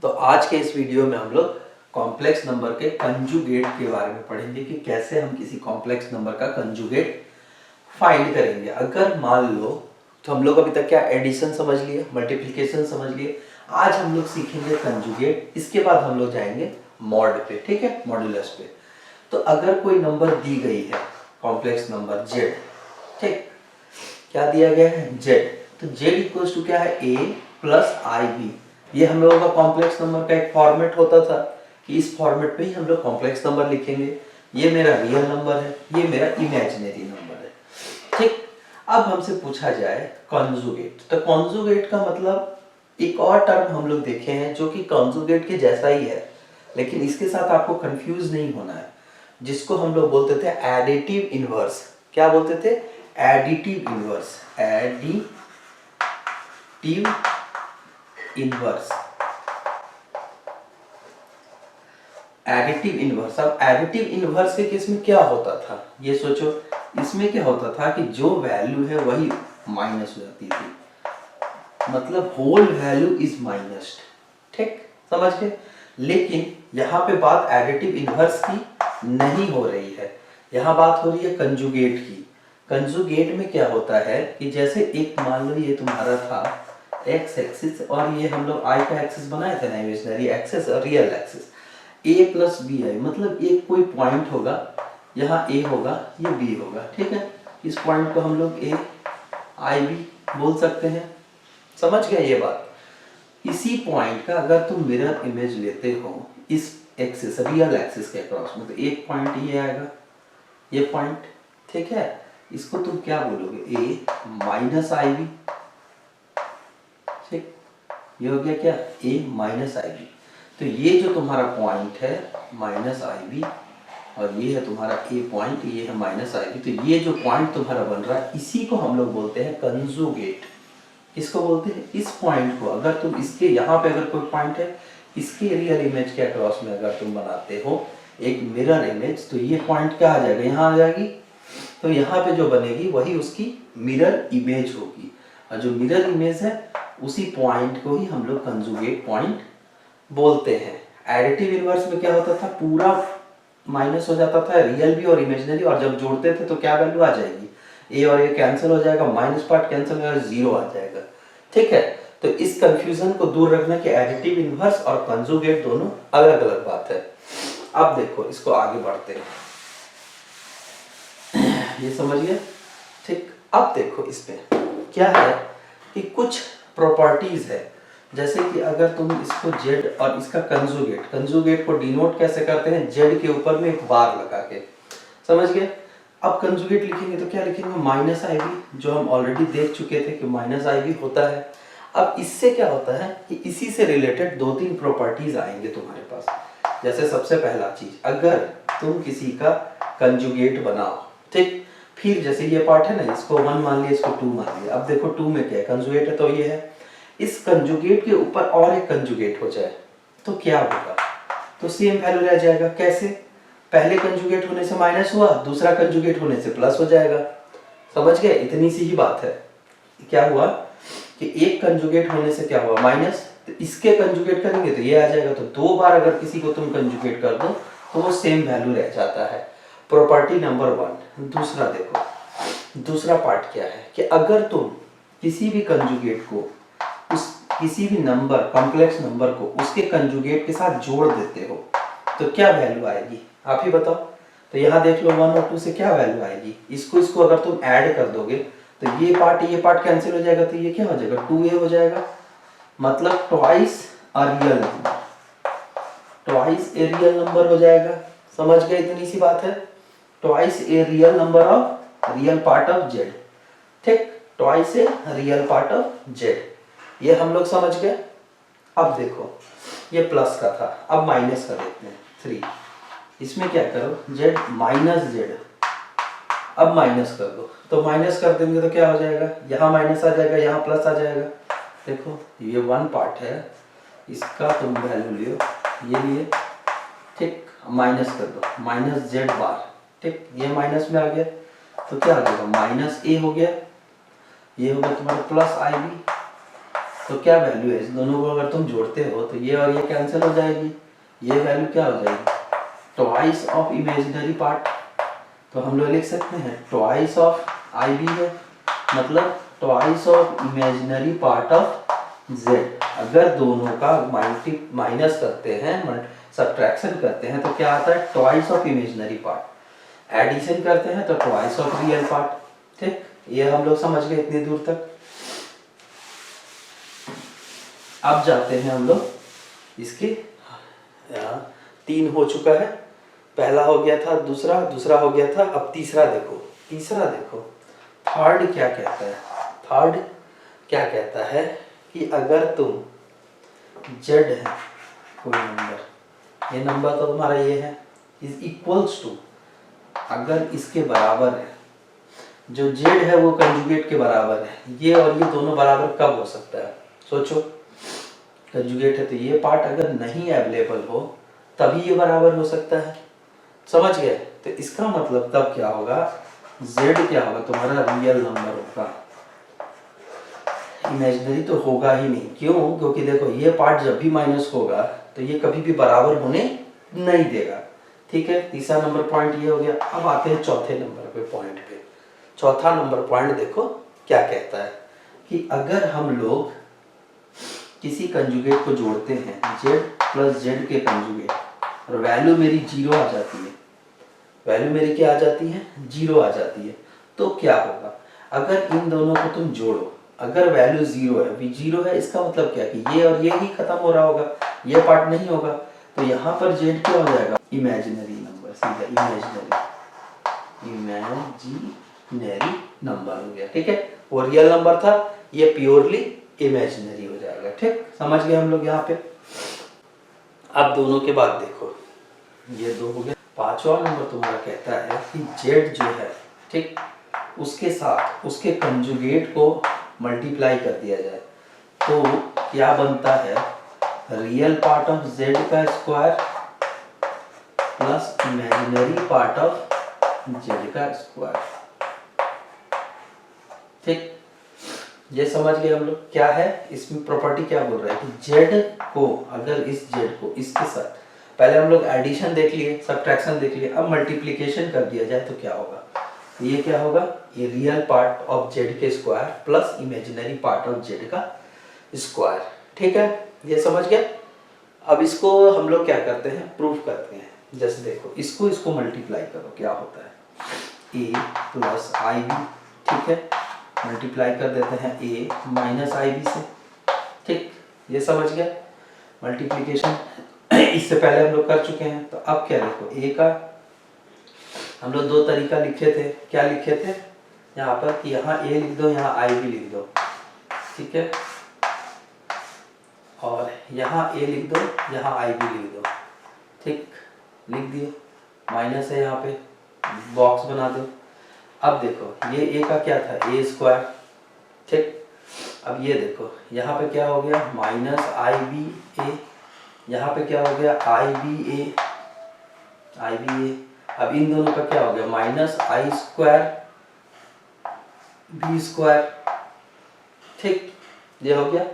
तो आज के इस वीडियो में हम लोग कॉम्प्लेक्स नंबर के कंजुगेट के बारे में पढ़ेंगे कि कैसे हम किसी कॉम्प्लेक्स नंबर का कंजुगेट फाइंड करेंगे। अगर मान लो तो हम लोग अभी तक क्या एडिशन समझ लिए, मल्टीप्लिकेशन समझ लिए, आज हम लोग सीखेंगे कंजुगेट। इसके बाद हम लोग जाएंगे मॉड पे, ठीक है, मॉड्यूलस पे। तो अगर कोई नंबर दी गई है कॉम्प्लेक्स नंबर z, ठीक, क्या दिया गया है z, तो z इक्वल्स टू क्या है a प्लस आई बी। ये हम लोगों का कॉम्प्लेक्स नंबर का एक फॉर्मेट होता था कि इस फॉर्मेट पे ही हम लोग कॉम्प्लेक्स नंबर लिखेंगे। ये मेरा रियल नंबर है, ये मेरा इमेजिनरी नंबर है, ठीक। अब हमसे पूछा जाए कॉन्जुगेट, तो कॉन्जुगेट का मतलब एक और टर्म हम लोग देखे हैं जो कि कॉन्जुगेट के जैसा ही है, लेकिन इसके साथ आपको कंफ्यूज नहीं होना है, जिसको हम लोग बोलते थे एडिटिव इनवर्स। क्या बोलते थे? Additive inverse, additive inverse, additive inverse. अब एडिटिव इनवर्स के केस में क्या होता था, ये सोचो। इसमें क्या होता था कि जो वैल्यू है वही माइनस हो जाती थी, मतलब होल वैल्यू इज माइनस्ड, ठीक, समझ गए। लेकिन यहाँ पे बात एडिटिव इनवर्स की नहीं हो रही है, यहाँ बात हो रही है कंजुगेट की। कंजुगेट में क्या होता है कि जैसे एक मान लो ये तुम्हारा था एक्स एक्सिस और ये हम लोग आई का एक्सिस बनाए थे ना, इमेजिनरी एक्सिस और real axis. A plus b i मतलब एक कोई पॉइंट होगा, यहाँ ए होगा, ये बी होगा, ठीक है। इस पॉइंट को हम लोग ए आई बी बोल सकते हैं, समझ गए ये बात। इसी पॉइंट का अगर तुम मिरर इमेज लेते हो इस एक्सिस, रियल एक्सिस के अक्रॉस में, तो एक पॉइंट ये आएगा, ये पॉइंट, ठीक है। इसको तुम क्या बोलोगे? ए माइनस आई बी, ठीक, ये हो गया क्या? ए माइनस आई बी। तो ये जो तुम्हारा पॉइंट है माइनस आई बी और ये है तुम्हारा ए पॉइंट, ये है माइनस आई बी, तो ये जो पॉइंट तुम्हारा बन रहा है इसी को हम लोग बोलते हैं कंजुगेट। इसको बोलते हैं इस पॉइंट को, अगर तुम इसके यहाँ पे अगर कोई पॉइंट है इसके रियल इमेज के अक्रॉस में अगर तुम बनाते हो एक मिरर इमेज, तो ये पॉइंट क्या आ जाएगा? यहाँ आ जाएगी, तो यहाँ पे जो बनेगी वही उसकी मिरर इमेज होगी, और जो मिरर इमेज है उसी पॉइंट को ही हम लोग कंजुगेट पॉइंट बोलते हैं। एडिटिव इनवर्स में क्या होता था, पूरा माइनस हो जाता था, रियल भी और इमेजिनरी, और जब जोड़ते थे तो क्या वैल्यू आ जाएगी? ए और ए कैंसिल हो जाएगा, माइनस पार्ट कैंसिल हो जाएगा, जीरो आ जाएगा, ठीक है। तो इस कंफ्यूजन को दूर रखना कि एडिटिव इनवर्स और कंजुगेट दोनों अलग अलग बात है। अब देखो इसको आगे बढ़ते हैं, ये समझिए, ठीक। अब देखो इस पे क्या है कि कुछ प्रॉपर्टीज है, जैसे कि अगर तुम इसको z और इसका कंजुगेट, कंजुगेट को डिनोट कैसे करते हैं? z के ऊपर में एक बार लगा के, समझ गए। अब कंजुगेट लिखेंगे तो क्या लिखेंगे? माइनस आई बी, जो हम ऑलरेडी देख चुके थे कि माइनस आई बी होता है। अब इससे क्या होता है कि इसी से रिलेटेड दो तीन प्रॉपर्टीज आएंगे तुम्हारे पास। जैसे सबसे पहला चीज, अगर तुम किसी का कंजुगेट बनाओ, ठीक, फिर जैसे ये पार्ट है ना, इसको 1 मान लिया, इसको 2 मान लिया। अब देखो 2 में क्या है? कंजुगेट है, तो ये है। इस कंजुगेट के ऊपर और एक कंजुगेट हो जाए तो क्या होगा? तो सेम वैल्यू रह जाएगा। कैसे? पहले कंजुगेट होने से माइनस हुआ, दूसरा कंजुगेट होने से प्लस हो जाएगा, समझ गए। इतनी सी ही बात है। क्या हुआ कि एक कंजुगेट होने से क्या हुआ? माइनस, तो इसके कंजुगेट करेंगे तो ये आ जाएगा। तो दो बार अगर किसी को तुम कंजुगेट कर दो तो वो सेम वैल्यू रह जाता है। Property number 1। दूसरा देखो, दूसरा पार्ट क्या है कि अगर तुम किसी भी कंजुगेट को, उस किसी भी नंबर, कॉम्प्लेक्स नंबर को उसके कंजुगेट के साथ जोड़ देते हो तो क्या वैल्यू आएगी? आप ही बताओ। तो यहाँ देख लो 1 और 2 से क्या वैल्यू आएगी? इसको अगर तुम ऐड कर दोगे तो ये पार्ट कैंसिल हो जाएगा, तो ये क्या हो जाएगा? 2a हो जाएगा, मतलब twice a real number, twice a real number हो जाएगा। समझ गए? इतनी सी बात है। Twice a real number of real part of z, ठीक, twice a real part of z, ये हम लोग समझ गए। अब देखो ये प्लस का था, अब माइनस कर देते हैं 3। इसमें क्या करो? z माइनस z, अब माइनस कर दो, तो माइनस कर देंगे तो क्या हो जाएगा? यहाँ माइनस आ जाएगा, यहाँ प्लस आ जाएगा। देखो ये 1 पार्ट है, इसका तुम वैल्यू लियो, ये लिए, ठीक, माइनस कर दो, माइनस z बार, ठीक, ये माइनस में आ गया तो क्या आ जाएगा? माइनस a हो गया, ये हो गया तुम्हारा प्लस आई बी, तो क्या वैल्यू है, इस दोनों को अगर तुम जोड़ते हो तो ये और ये कैंसिल हो जाएगी, ये वैल्यू क्या हो जाएगी, ट्वाइस ऑफ इमेजिनरी पार्ट। तो हम लोग लिख सकते हैं ट्वाइस ऑफ आई बी है, मतलब twice of imaginary part of Z. अगर दोनों का माइनस करते हैं, सब्ट्रैक्शन करते हैं तो क्या आता है, twice of imaginary part. Addition करते हैं तो ट्वाइस ऑफ रियल पार्ट। ठीक, ये हम लोग समझ गए इतनी दूर तक। अब जाते हैं हम लोग इसके, यहाँ 3 हो चुका है, पहला हो गया था, दूसरा, दूसरा हो गया था, अब तीसरा देखो, तीसरा देखो, थर्ड क्या कहता है, थर्ड क्या कहता है कि अगर तुम जेड है कोई नंबर, ये नंबर तो तुम्हारा ये है, इज इक्वल्स टू, अगर इसके बराबर है, जो जेड है वो कंजुगेट के बराबर है, ये और ये दोनों बराबर कब हो सकता है, सोचो। कंजुगेट है तो ये पार्ट अगर नहीं अवेलेबल हो तभी ये बराबर हो सकता है, समझ गए। तो इसका मतलब तब क्या होगा, z क्या होगा, तुम्हारा रियल नंबर होगा, इमेजिनरी तो होगा ही नहीं। क्यों, क्योंकि देखो ये पार्ट जब भी माइनस होगा तो ये कभी भी बराबर होने नहीं देगा। ठीक है, तीसरा नंबर पॉइंट ये हो गया। अब आते हैं चौथे नंबर पे पॉइंट पे। चौथा नंबर पॉइंट देखो क्या कहता है कि अगर हम लोग किसी कंजुगेट को जोड़ते हैं, z प्लस z के कंजुगेट, और वैल्यू मेरी 0 आ जाती है, वैल्यू मेरी क्या आ जाती है, 0 आ जाती है, तो क्या होगा, अगर इन दोनों को तुम जोड़ो, अगर वैल्यू 0 है, अभी 0 है, इसका मतलब क्या कि ये और ये ही खत्म हो रहा होगा, ये पार्ट नहीं होगा, तो यहाँ पर z क्या हो जाएगा, इमेजिनरी नंबर, सीधा इमेजिनरी नंबर हो गया। ठीक है, वो रियल नंबर था, ये प्योरली इमेजिनरी हो जाएगा। ठीक, समझ गए हम लोग यहाँ पे। अब दोनों के बाद देखो, ये दो हो गया। पांचवा नंबर तुम्हारा कहता है कि जेड जो है, ठीक, उसके साथ उसके कंजुगेट को मल्टीप्लाई कर दिया जाए तो क्या बनता है, रियल पार्ट ऑफ जेड का square plus imaginary part of Z का स्क्वायर। ठीक, ये समझ गए हम लोग क्या है, इसमें प्रॉपर्टी क्या बोल रहा है कि जेड को, अगर इस जेड को इसके साथ, पहले हम लोग एडिशन देख लिए, सब्ट्रैक्शन देख लिए, अब मल्टीप्लिकेशन कर दिया जाए तो क्या होगा, ये क्या होगा, ये रियल पार्ट ऑफ जेड के square plus imaginary part of Z का स्क्वायर। ठीक है, ये समझ गए। अब इसको हम लोग क्या करते हैं, प्रूफ करते हैं। जैसे देखो, इसको मल्टीप्लाई करो, क्या होता है, ए प्लस आई बी। ठीक है, मल्टीप्लाई कर देते हैं ए माइनस आई बी से। ठीक, ये समझ गए मल्टीप्लिकेशन। इससे पहले हम लोग कर चुके हैं, तो अब क्या देखो, ए का हम लोग 2 तरीका लिखे थे, क्या लिखे थे यहाँ पर कि यहाँ ए लिख दो, यहाँ आई बी लिख दो। ठीक है, और यहाँ ए लिख दो, यहाँ आई बी लिख दो। ठीक, लिख दिए, माइनस है यहाँ पे, बॉक्स बना दो। अब देखो, ये ए का क्या था, ए स्क्वायर। ठीक, अब ये देखो, यहाँ पे क्या हो गया, माइनस आई बी ए, यहाँ पे क्या हो गया, आई बी ए, आई बी ए। अब इन दोनों का क्या हो गया, माइनस आई स्क्वायर बी स्क्वायर। ठीक, ये हो गया।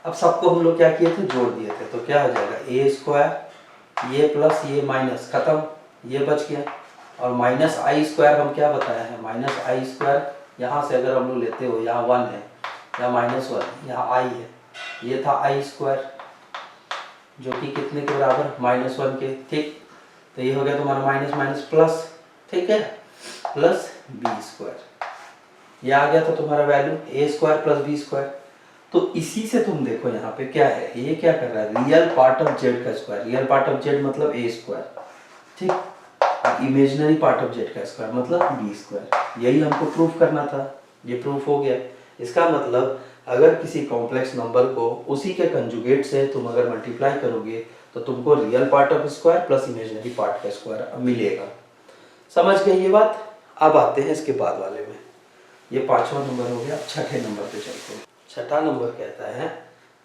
अब सबको हम लोग क्या किए थे, जोड़ दिए थे, तो क्या हो जाएगा, ए स्क्वायर, ये प्लस ये माइनस, खत्म, ये बच गया। और माइनस आई स्क्वायर हम क्या बताया है, माइनस आई स्क्वायर, यहाँ से अगर हम लोग लेते हो, यहाँ 1 है, यहाँ -1, यहाँ आई है, ये था आई स्क्वायर जो कि कितने के बराबर, -1 के। ठीक, तो ये हो गया तुम्हारा माइनस माइनस प्लस। ठीक है, प्लस बी स्क्वायर, ये आ गया था तुम्हारा वैल्यू, ए स्क्वायर प्लस बी स्क्वायर। तो इसी से तुम देखो यहाँ पे क्या है, ये क्या कर रहा है, रियल पार्ट ऑफ जेड का square, real part of Z मतलब ए स्क्वायर। ठीक, और इमेजिनरी पार्ट ऑफ जेड का स्क्वायर मतलब बी स्क्वायर। यही हमको प्रूफ करना था, ये प्रूफ हो गया। इसका मतलब अगर किसी कॉम्प्लेक्स नंबर को उसी के कंजुगेट से तुम अगर मल्टीप्लाई करोगे तो तुमको real part of square plus imaginary part का स्क्वायर मिलेगा। समझ गए ये बात। अब आते हैं इसके बाद वाले में, ये 5वां नंबर हो गया। छठे नंबर पे चलते हैं। छठा नंबर कहता है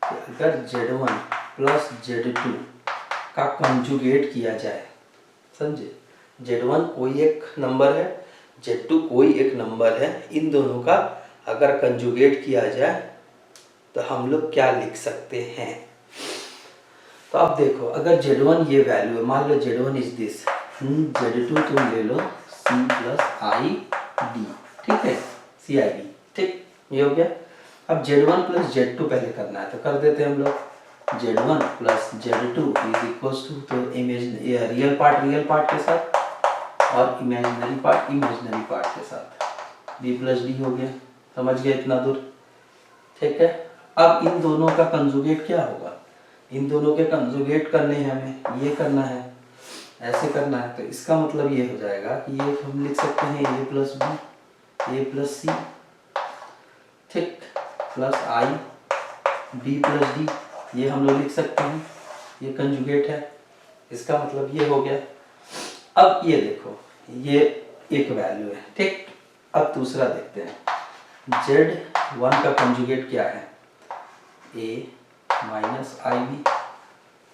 कि अगर Z1 प्लस Z2 का कंजुगेट किया जाए, समझे, Z1 कोई एक नंबर है, Z2 कोई एक नंबर है, इन दोनों का अगर कंजुगेट किया जाए तो हम लोग क्या लिख सकते हैं? तो अब देखो, अगर Z1 ये वैल्यू है, मान लो Z1 इज दिस, Z2 तुम ले लो C प्लस आई डी, ठीक है, सी आई डी, ठीक, ये हो गया। अब Z1 प्लस Z2 पहले करना है, तो कर देते हैं हम लोग। Z1 plus Z2 is equals to, तो रियल पार्ट के साथ और इमेजिनरी पार्ट के साथ b प्लस डी हो गया। समझ गए इतना दूर? ठीक है। अब इन दोनों का कंजुगेट क्या होगा? इन दोनों के कंजुगेट करने हैं हमें, ये करना है, ऐसे करना है। तो इसका मतलब ये हो जाएगा कि ये हम लिख सकते हैं a plus B, A plus C, ठीक, plus I b plus D, ये हम लोग लिख सकते हैं, ये कंजुगेट है। इसका मतलब ये हो गया। अब ये देखो, ये एक वैल्यू है, ठीक। अब दूसरा देखते हैं, Z1 का कंजुगेट क्या है? a माइनस आई बी,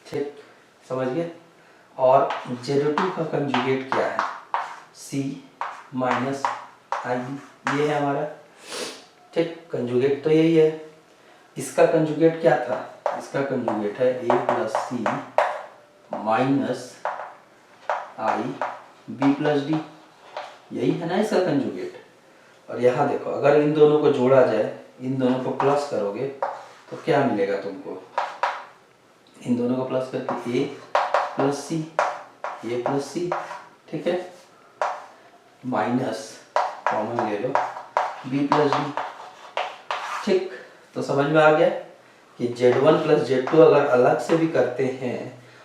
ठीक, समझ गए। और Z2 का कंजुगेट क्या है? C माइनस आई बी, ये है हमारा, ठीक, कंजुगेट तो यही है। इसका कंजुगेट क्या था? इसका कंजुगेट है a plus c minus i b plus d, यही है ना इसका कंजुगेट। और यहाँ देखो, अगर इन दोनों को जोड़ा जाए, इन दोनों को प्लस करोगे तो क्या मिलेगा तुमको? इन दोनों को प्लस करके a प्लस सी, ठीक है, माइनस कॉमन ले लो b प्लस डी, ठीक। तो समझ में आ गया कि Z1 प्लस Z2 अगर अलग से भी करते हैं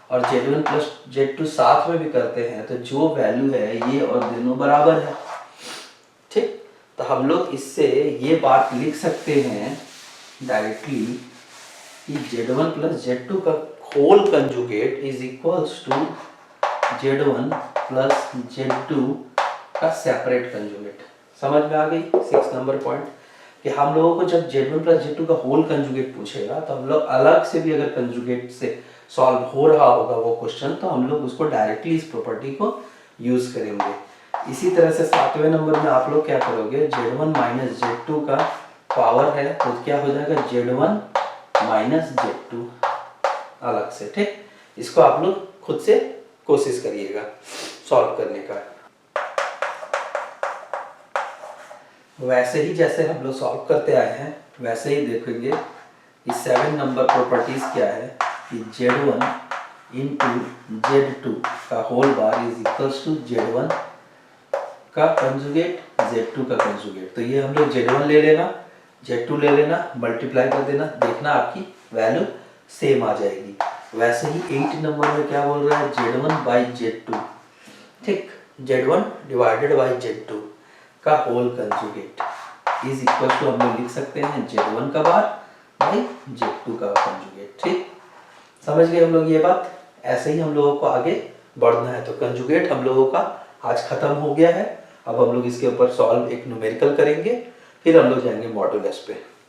और Z1 प्लस Z2 साथ में भी करते हैं, तो जो वैल्यू है ये और दोनों बराबर है, ठीक। तो हम लोग इससे ये बात लिख सकते हैं डायरेक्टली कि Z1 प्लस Z2 का whole conjugate is equals to Z1 plus Z2 का सेपरेट कंजुगेट। समझ में आ गई 6 नंबर पॉइंट, कि हम लोगों को जब Z1 प्लस Z2 का होल कंजुगेट पूछेगा तो हम लोग अलग से भी अगर कंजुगेट से सॉल्व हो रहा होगा वो क्वेश्चन, तो हम लोग उसको डायरेक्टली इस प्रॉपर्टी को यूज करेंगे। इसी तरह से 7वें नंबर में आप लोग क्या करोगे? Z1 माइनस Z2 का पावर है तो क्या हो जाएगा? Z1 माइनस Z2 अलग से, ठीक। इसको आप लोग खुद से कोशिश करिएगा सॉल्व करने का। वैसे ही जैसे हम लोग सॉल्व करते आए हैं वैसे ही देखेंगे कि 7 नंबर प्रॉपर्टीज क्या है कि Z1 इंटू Z2 का whole bar is equals to Z1 का कंजुगेट Z2 का कंजुगेट। तो ये हम लोग Z1 ले लेना, Z2 ले लेना, मल्टीप्लाई कर देना, देखना आपकी वैल्यू सेम आ जाएगी। वैसे ही 8 नंबर में क्या बोल रहा है? Z1 बाई Z2, ठीक, Z1 डिवाइडेड बाई Z2 का whole conjugate is equal to हम लोग लिख सकते हैं Z1 का बार बाई Z2 का कंजुगेट, ठीक। समझ गए हम लोग ये बात? ऐसे ही हम लोगों को आगे बढ़ना है। तो कंजुगेट हम लोगों का आज खत्म हो गया है। अब हम लोग इसके ऊपर सॉल्व एक न्यूमेरिकल करेंगे, फिर हम लोग जाएंगे मॉड्यूलस पे।